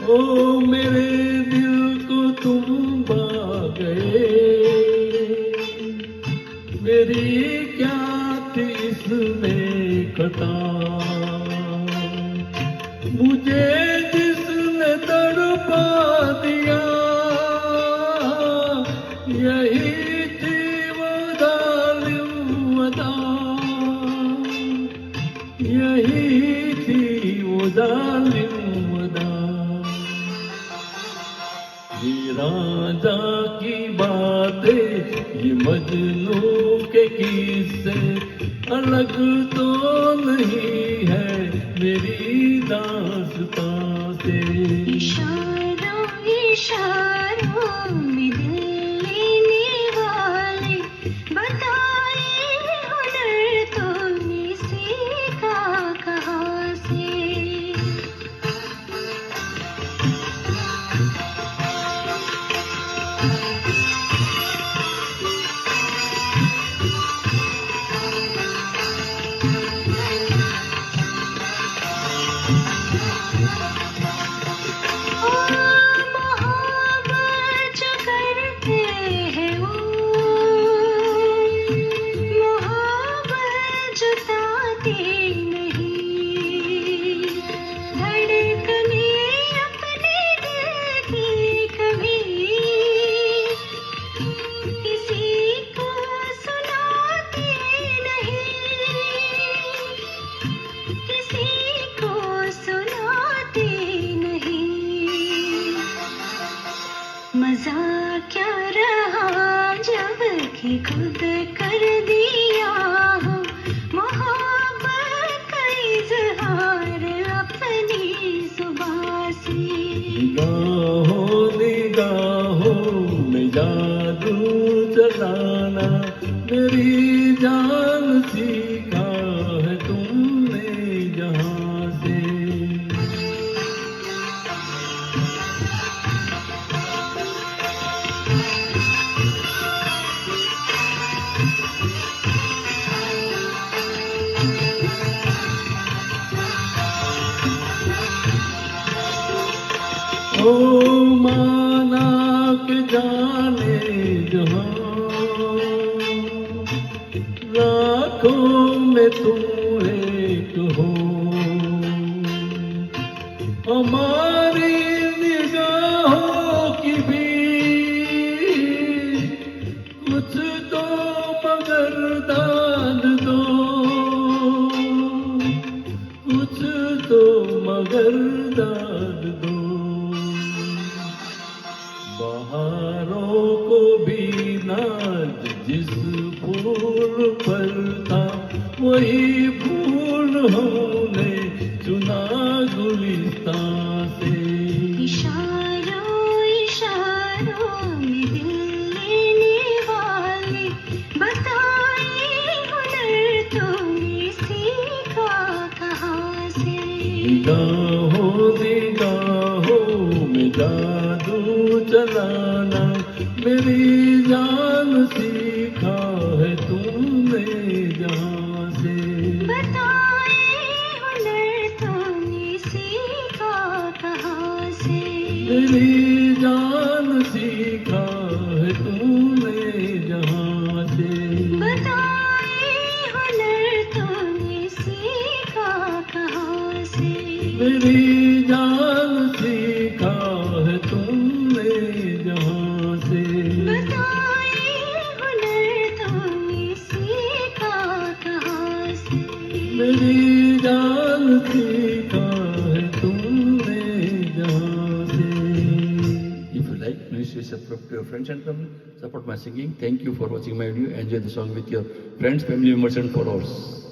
ओ मेरे दिल को तुम पा गए, मेरी क्या थी इसमें खता, मुझे जिसने तड़पा दिया, यही थी वो जालिम अदा, यही थी वो जालिम अदा। ये राजा की बातें, ये मजनू के किस्से अलग तो नहीं है मेरी दास्तां से। इशारों इशारों में दिल लेने वाले बताए हुनर तूने सीखा कहाँ से। मजा क्या रहा जब कि खुद कर दिया हो मोहब्बत का इजहार अपनी जुबां से। निगाहों निगाहों में जादू चलाना मेरी जान सीखा है तुमने जहाँ से। ओ माना के जाने जहाँ लाखों में तुम एक हो, हमारी निगाहों की भी कुछ तो मगर दाद दो, कुछ तो मगर दाद दो। बहारों को भी नाज जिस फूल पर था, वही फूल हमने चुना गुलिस्तां से। इशारों इशारों में दिल लेने वाले बताए हुनर तूने सीखा कहाँ से। निगाहों निगाहों में जादू चलाना मेरी जान सीखा है तुमने जहाँ से। बताए हुनर तूने सीखा कहाँ से। मेरी जान सीखा है तुमने जहाँ से। बताए हुनर तूने सीखा कहाँ से। मेरी जान सीखा है तुमने जहाँ से। बताए हुनर तूने सीखा कहाँ से। मेरी जान सीखा है तुमने जहाँ से। If you like, please subscribe to your friends and family. Support my singing. Thank you for watching my video. Enjoy the song with your friends, family members and followers.